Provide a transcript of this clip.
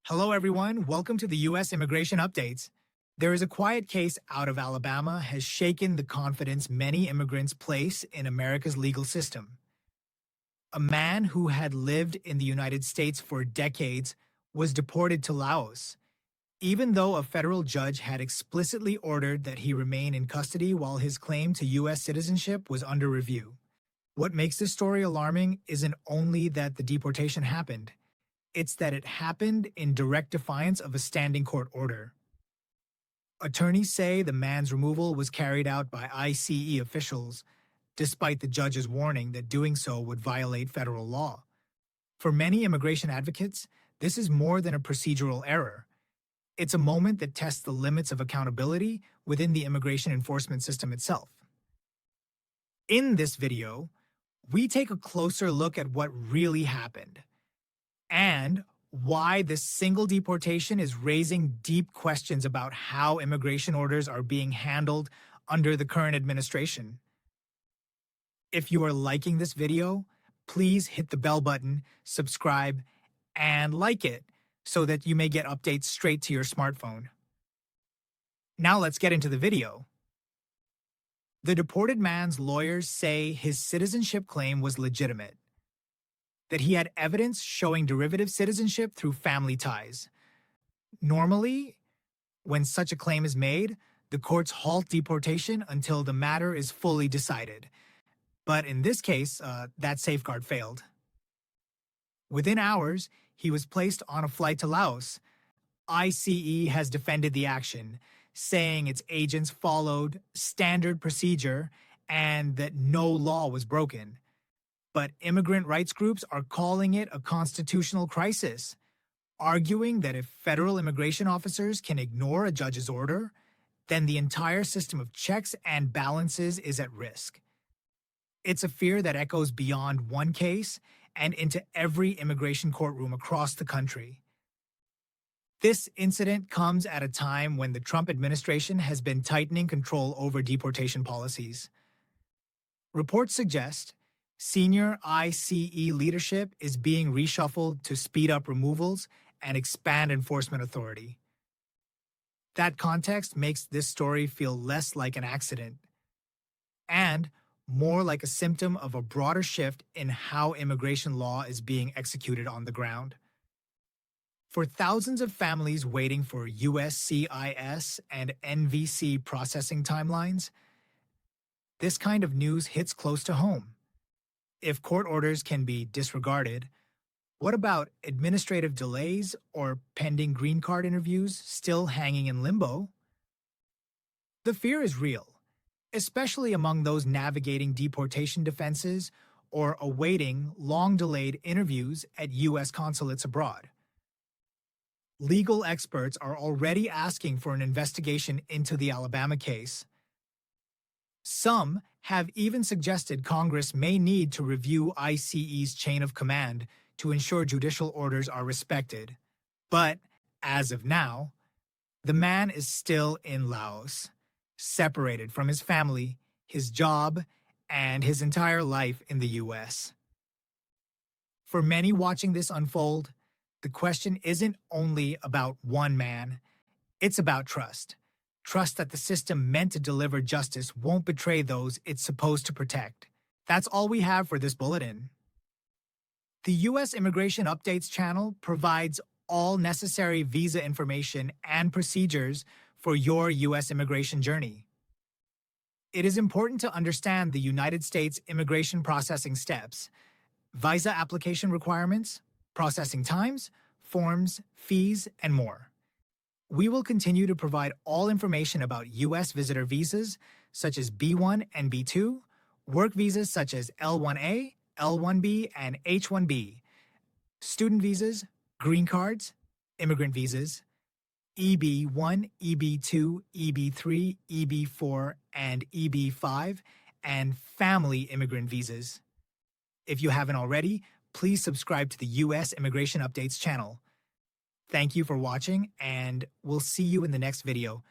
Hello, everyone. Welcome to the U.S. Immigration Updates. There is a quiet case out of Alabama has shaken the confidence many immigrants place in America's legal system. A man who had lived in the United States for decades was deported to Laos, even though a federal judge had explicitly ordered that he remain in custody while his claim to U.S. citizenship was under review. What makes this story alarming isn't only that the deportation happened, it's that it happened in direct defiance of a standing court order. Attorneys say the man's removal was carried out by ICE officials, despite the judge's warning that doing so would violate federal law. For many immigration advocates, this is more than a procedural error. It's a moment that tests the limits of accountability within the immigration enforcement system itself. In this video, we take a closer look at what really happened and why this single deportation is raising deep questions about how immigration orders are being handled under the current administration. If you are liking this video, please hit the bell button, subscribe, and like it so that you may get updates straight to your smartphone. Now let's get into the video. The deported man's lawyers say his citizenship claim was legitimate, that he had evidence showing derivative citizenship through family ties. Normally, when such a claim is made, the courts halt deportation until the matter is fully decided. But in this case, that safeguard failed. Within hours, he was placed on a flight to Laos. ICE has defended the action, saying its agents followed standard procedure and that no law was broken. But immigrant rights groups are calling it a constitutional crisis, arguing that if federal immigration officers can ignore a judge's order, then the entire system of checks and balances is at risk. It's a fear that echoes beyond one case and into every immigration courtroom across the country. This incident comes at a time when the Trump administration has been tightening control over deportation policies. Reports suggest senior ICE leadership is being reshuffled to speed up removals and expand enforcement authority. That context makes this story feel less like an accident and more like a symptom of a broader shift in how immigration law is being executed on the ground. For thousands of families waiting for USCIS and NVC processing timelines, this kind of news hits close to home. If court orders can be disregarded, what about administrative delays or pending green card interviews still hanging in limbo? The fear is real, especially among those navigating deportation defenses or awaiting long-delayed interviews at U.S. consulates abroad. Legal experts are already asking for an investigation into the Alabama case. Some have even suggested Congress may need to review ICE's chain of command to ensure judicial orders are respected. But, as of now, the man is still in Laos, separated from his family, his job, and his entire life in the U.S. For many watching this unfold, the question isn't only about one man, it's about trust. Trust that the system meant to deliver justice won't betray those it's supposed to protect. That's all we have for this bulletin. The U.S. Immigration Updates channel provides all necessary visa information and procedures for your U.S. immigration journey. It is important to understand the United States immigration processing steps, visa application requirements, processing times, forms, fees, and more. We will continue to provide all information about U.S. visitor visas, such as B1 and B2, work visas such as L1A, L1B, and H1B, student visas, green cards, immigrant visas, EB1, EB2, EB3, EB4, and EB5, and family immigrant visas. If you haven't already, please subscribe to the U.S. Immigration Updates channel. Thank you for watching, and we'll see you in the next video.